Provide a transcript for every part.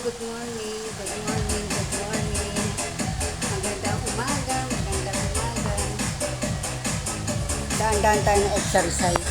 good morning, good morning, good morning. Magandang umaga, magandang umaga. Daan-daan tayo ng exercise.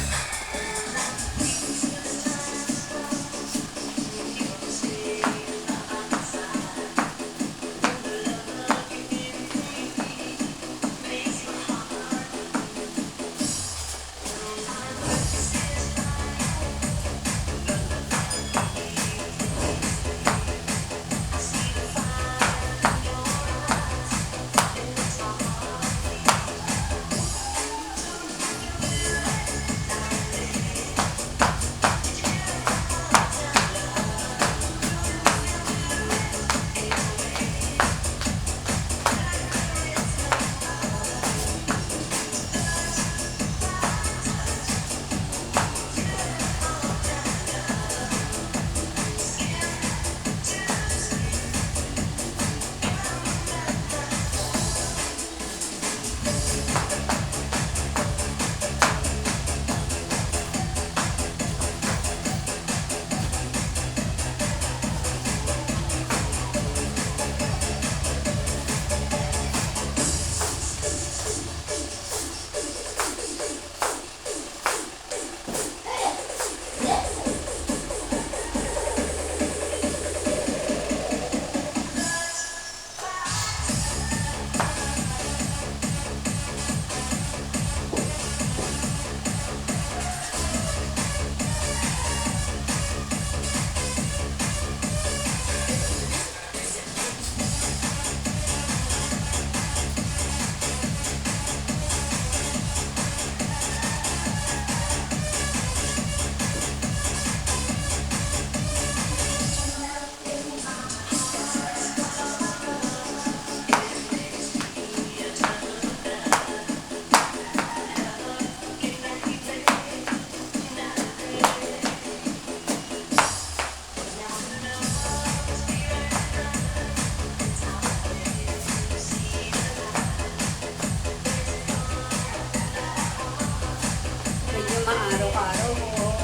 Medyo maaraw-araw po.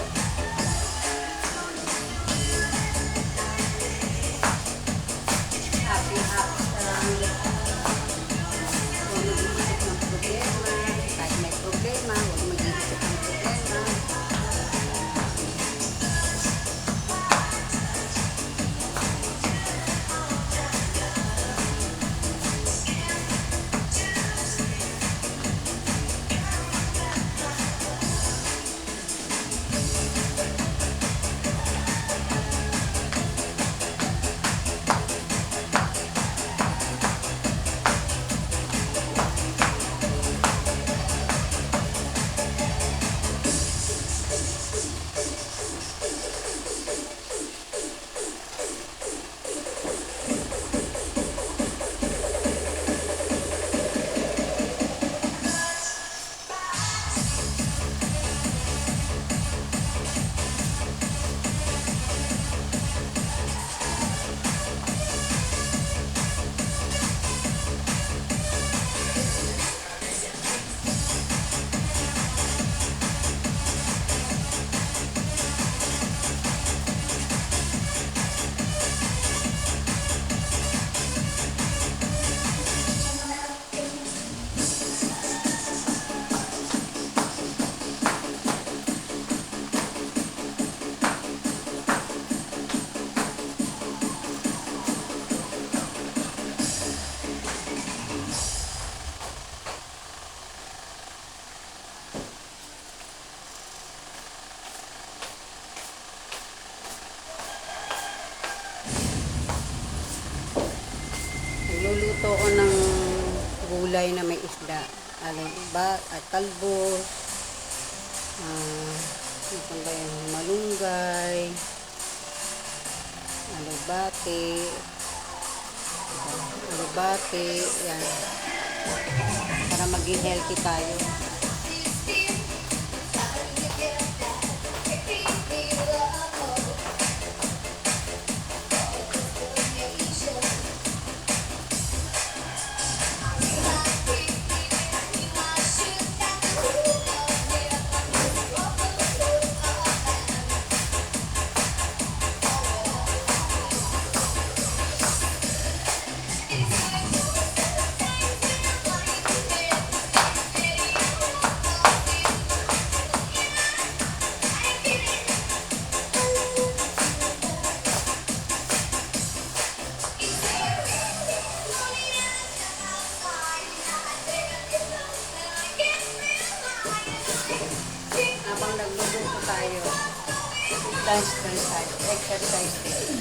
Happy, happy huwag mag-iisip ng problema. Kahit may problema, huwag mag-iisip ng problema. Nagluluto ko ng gulay na may isda. At talbos. Ano ba yung malunggay. Alubate. Yan. Para maging healthy tayo. exercise din.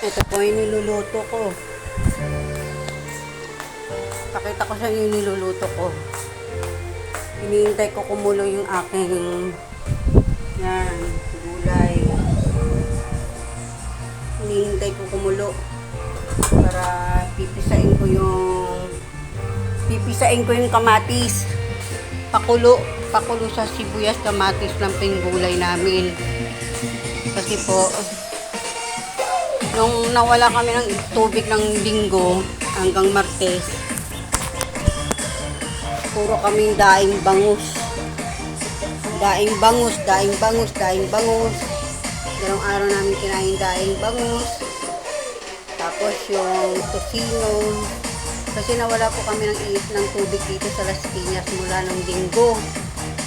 Ito po yung niluluto ko. Pakita ko sa inyo yung niluluto ko. Hinihintay ko kumulo yung aking yan, gulay. Hinihintay ko kumulo para pipisain ko yung Pipisain ko yung kamatis. Pakulo sa sibuyas, kamatis lang po yung gulay namin. Kasi po, nung nawala kami ng tubig ng linggo hanggang Martes, puro kaming daing bangus. Daing bangus. Dalawang araw namin kinain daing bangus. Tapos yung tocino. Kasi nawala po kami ng tubig dito sa Las Piñas mula ng linggo.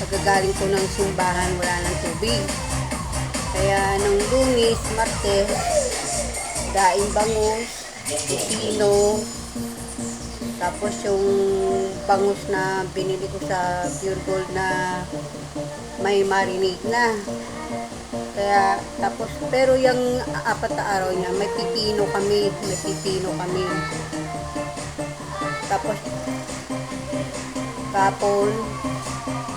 Pagkagaling ko ng simbahan, wala ng tubig. Kaya ng Lunes, Martes, daing bangus, tocino, tapos yung bangus na binili ko sa Pure Gold na may marinade na. Kaya, tapos, pero yung 4 na araw niya, may pipino kami. Tapos, kapon,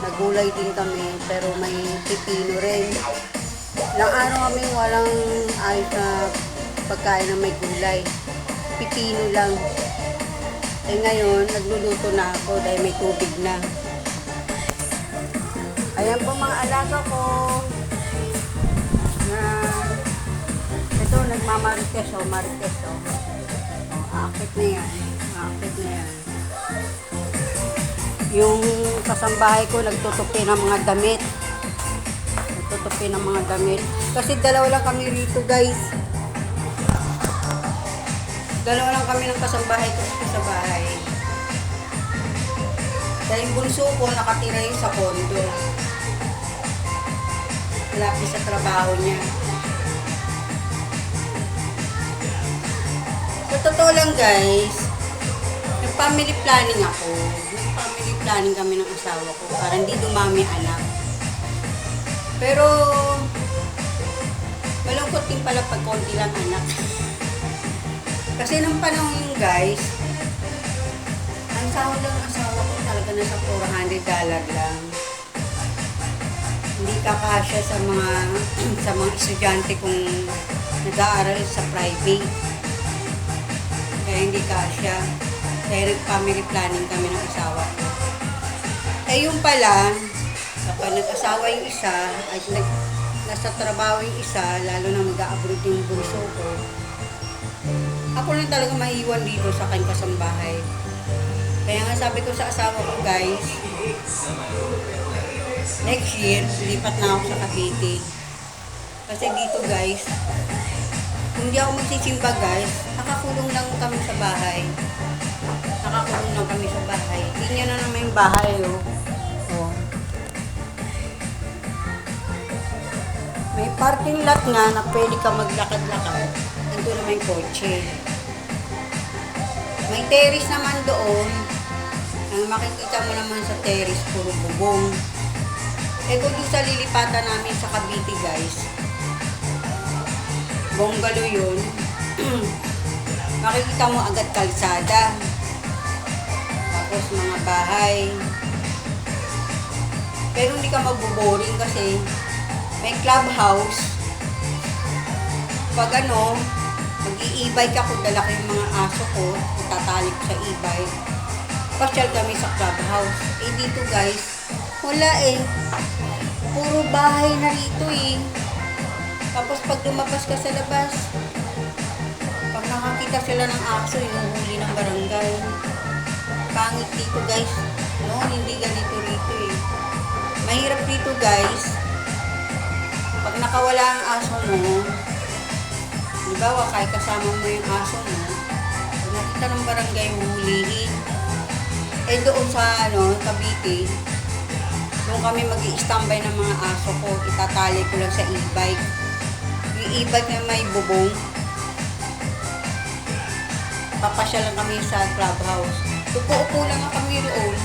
nagulay din kami, pero may pipino rin. Ilang araw kami walang ayos na pagkain na may gulay. Pipino lang. Eh ngayon, nagluluto na ako dahil may tubig na. Ayan po mga alaga ko. Ito, nagmamarites o. Aakit na yan. Yung kasambahay ko nagtutupi ng mga damit. Kasi dalawa lang kami rito, guys. Dalawa lang kami ng kasambahay ko sa bahay. Dahil bunso ko nakatira yung sa kondo. Malapit sa trabaho niya. Sa totoo lang, guys, nag-family planning ako. Nag-family planning kami ng asawa ko para hindi dumami anak. Pero malungkot din pala pag konti lang anak. Kasi nung panahon yun, guys, ang sahod lang ng asawa ko talaga nasa $400 lang. Hindi kakasya sa mga estudyante kong nag-aaral sa private. Kaya hindi kasya. Kaya nag-family planning kami ng asawa ko. Eh yung pala, kapag nag-asawa yung isa, at nasa trabaho yung isa, lalo na mag-a-abroad yung bunso ko, ako lang talaga maiwan dito sa aking kasambahay. Kaya nga sabi ko sa asawa ko, guys, next year, lipat na ako sa Cavite. Kasi dito, guys, kung hindi ako magsisimba, guys, nakakulong lang kami sa bahay. Tingnan na naman yung bahay, oh. May parking lot nga na pwede ka maglakad-lakad. Ito naman yung kotse. May terrace naman doon. Ang makikita mo naman sa terrace, puro bubong. Eh kung doon sa lilipatan namin sa Cavite, guys, bungalow yun. Makikita mo agad kalsada. Tapos mga bahay. Pero hindi ka magboboring kasi may clubhouse. Pag mag-i-e-bike ako, dala ko yung mga aso ko, itatali ko sa e-bike. Pasyal kami sa clubhouse. Eh dito, guys, wala eh. Puro bahay na rito eh. Tapos pag lumabas ka sa labas, pag nakakita sila ng aso, inuhuli ng barangay. Pangit dito, guys. No, hindi ganito rito eh. Mahirap dito, guys. Pag nakawala ang aso mo, halimbawa, kahit kasama mo yung aso mo, pag nakita ng barangay, huhulihin. Eh doon sa Cavite, doon kami mag-i-standby ng mga aso ko, itatali ko lang sa e-bike. Yung e-bike na may bubong, papasya lang kami sa clubhouse. Upo-upo lang kami roon.